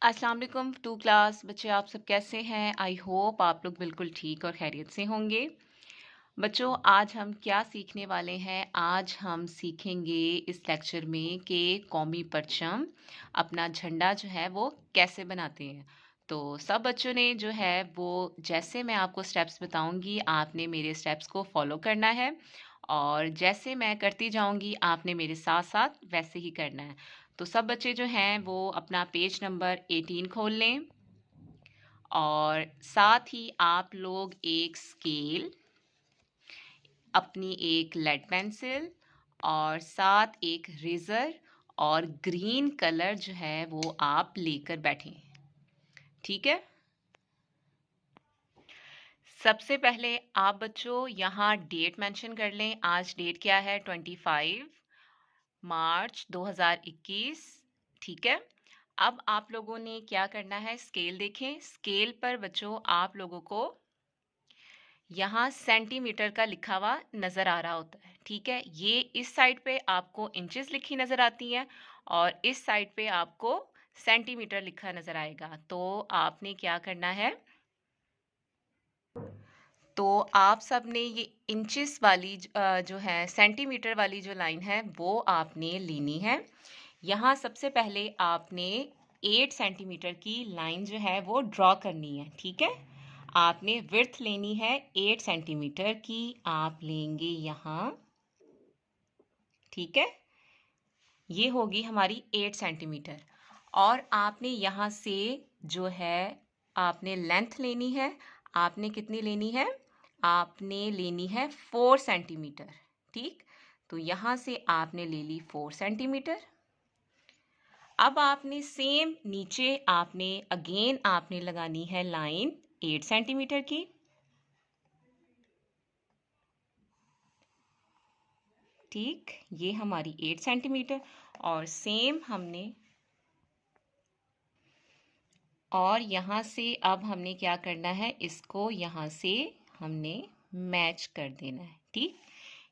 अस्सलाम वालेकुम to class बच्चे, आप सब कैसे हैं? आई होप आप लोग बिल्कुल ठीक और खैरियत से होंगे। बच्चों, आज हम क्या सीखने वाले हैं? आज हम सीखेंगे इस लेक्चर में कि कौमी परचम अपना झंडा जो है वो कैसे बनाते हैं। तो सब बच्चों ने जो है वो, जैसे मैं आपको स्टेप्स बताऊंगी आपने मेरे स्टेप्स को फॉलो करना है, और जैसे मैं करती जाऊंगी आपने मेरे साथ साथ वैसे ही करना है। तो सब बच्चे जो हैं वो अपना पेज नंबर 18 खोल लें, और साथ ही आप लोग एक स्केल, अपनी एक लेड पेंसिल और साथ एक रेज़र और ग्रीन कलर जो है वो आप लेकर बैठें। ठीक है। सबसे पहले आप बच्चों यहाँ डेट मेंशन कर लें। आज डेट क्या है? 25 मार्च 2021। ठीक है। अब आप लोगों ने क्या करना है? स्केल देखें। स्केल पर बच्चों आप लोगों को यहाँ सेंटीमीटर का लिखा हुआ नज़र आ रहा होता है। ठीक है। ये इस साइड पे आपको इंचेस लिखी नज़र आती हैं और इस साइड पे आपको सेंटीमीटर लिखा नज़र आएगा। तो आपने क्या करना है? तो आप सब ने ये इंचेस वाली जो है सेंटीमीटर वाली जो लाइन है वो आपने लेनी है। यहाँ सबसे पहले आपने 8 सेंटीमीटर की लाइन जो है वो ड्रॉ करनी है। ठीक है। आपने विड्थ लेनी है 8 सेंटीमीटर की, आप लेंगे यहाँ। ठीक है। ये होगी हमारी 8 सेंटीमीटर। और आपने यहाँ से जो है आपने लेंथ लेनी है। आपने कितनी लेनी है? आपने लेनी है 4 सेंटीमीटर। ठीक। तो यहाँ से आपने ले ली 4 सेंटीमीटर। अब आपने सेम नीचे आपने अगेन आपने लगानी है लाइन 8 सेंटीमीटर की। ठीक। ये हमारी 8 सेंटीमीटर और सेम हमने, और यहाँ से अब हमने क्या करना है? इसको यहाँ से हमने मैच कर देना है। ठीक।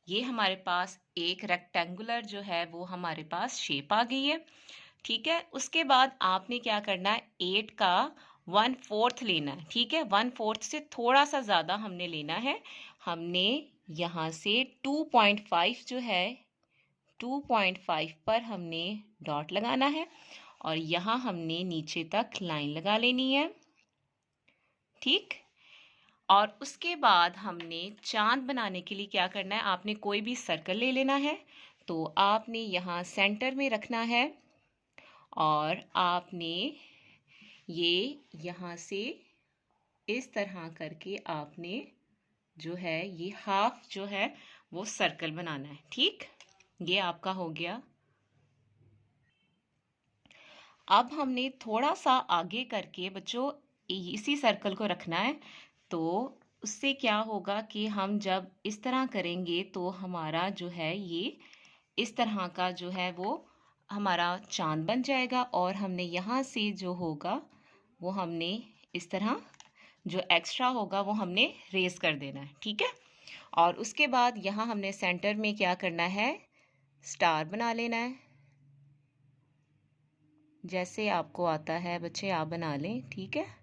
ये हमारे पास एक रेक्टेंगुलर जो है वो हमारे पास शेप आ गई है। ठीक है। उसके बाद आपने क्या करना है? 8 का 1/4 लेना है। ठीक है। 1/4 से थोड़ा सा ज़्यादा हमने लेना है। हमने यहाँ से 2.5 जो है 2.5 पर हमने डॉट लगाना है और यहाँ हमने नीचे तक लाइन लगा लेनी है। ठीक। और उसके बाद हमने चांद बनाने के लिए क्या करना है? आपने कोई भी सर्कल ले लेना है। तो आपने यहाँ सेंटर में रखना है और आपने ये यहाँ से इस तरह करके आपने जो है ये हाफ जो है वो सर्कल बनाना है। ठीक। ये आपका हो गया। अब हमने थोड़ा सा आगे करके बच्चों इसी सर्कल को रखना है। तो उससे क्या होगा कि हम जब इस तरह करेंगे तो हमारा जो है ये इस तरह का जो है वो हमारा चांद बन जाएगा। और हमने यहाँ से जो होगा वो हमने इस तरह जो एक्स्ट्रा होगा वो हमने रेज कर देना है। ठीक है। और उसके बाद यहाँ हमने सेंटर में क्या करना है? स्टार बना लेना है। जैसे आपको आता है बच्चे आप बना लें। ठीक है।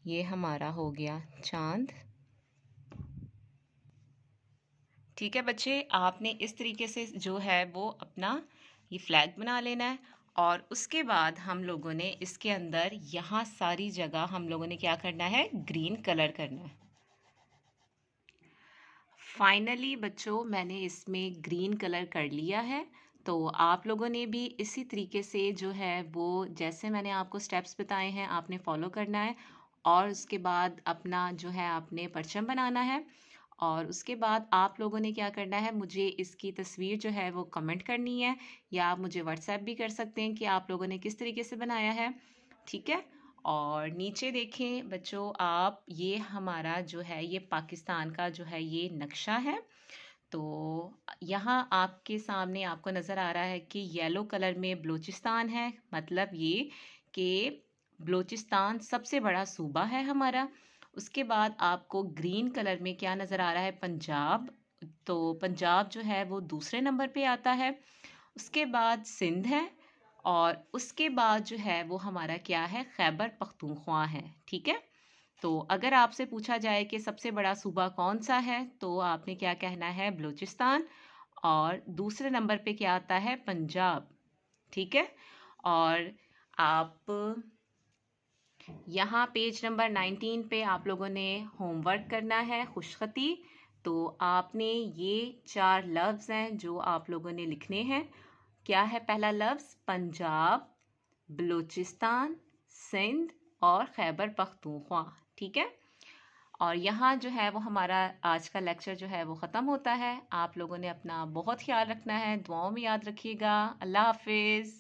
ये हमारा हो गया चांद। ठीक है बच्चे, आपने इस तरीके से जो है वो अपना ये फ्लैग बना लेना है। और उसके बाद हम लोगों ने इसके अंदर यहाँ सारी जगह हम लोगों ने क्या करना है? ग्रीन कलर करना है। फाइनली बच्चों मैंने इसमें ग्रीन कलर कर लिया है। तो आप लोगों ने भी इसी तरीके से जो है वो, जैसे मैंने आपको स्टेप्स बताए हैं आपने फॉलो करना है। और उसके बाद अपना जो है आपने परचम बनाना है। और उसके बाद आप लोगों ने क्या करना है? मुझे इसकी तस्वीर जो है वो कमेंट करनी है, या आप मुझे व्हाट्सएप भी कर सकते हैं कि आप लोगों ने किस तरीके से बनाया है। ठीक है। और नीचे देखें बच्चों आप, ये हमारा जो है ये पाकिस्तान का जो है ये नक्शा है। तो यहाँ आपके सामने आपको नज़र आ रहा है कि येलो कलर में बलूचिस्तान है। मतलब ये कि बलूचिस्तान सबसे बड़ा सूबा है हमारा। उसके बाद आपको ग्रीन कलर में क्या नज़र आ रहा है? पंजाब। तो पंजाब जो है वो दूसरे नंबर पे आता है। उसके बाद सिंध है। और उसके बाद जो है वो हमारा क्या है, खैबर पख्तूनख्वा है। ठीक है, तो अगर आपसे पूछा जाए कि सबसे बड़ा सूबा कौन सा है, तो आपने क्या कहना है, बलूचिस्तान। और दूसरे नंबर पे क्या आता है, पंजाब। ठीक है, और आप यहाँ पेज नंबर 19 पे आप लोगों ने होमवर्क करना है, खुशखती। तो आपने ये 4 लफ्ज़ हैं जो आप लोगों ने लिखने हैं। क्या है पहला लफ्ज़, पंजाब, बलूचिस्तान, सिंध और खैबर पख्तूनख्वा। ठीक है, और यहाँ जो है वो हमारा आज का लेक्चर जो है वो ख़त्म होता है। आप लोगों ने अपना बहुत ख्याल रखना है, दुआओं में याद रखिएगा। अल्लाह हाफिज़।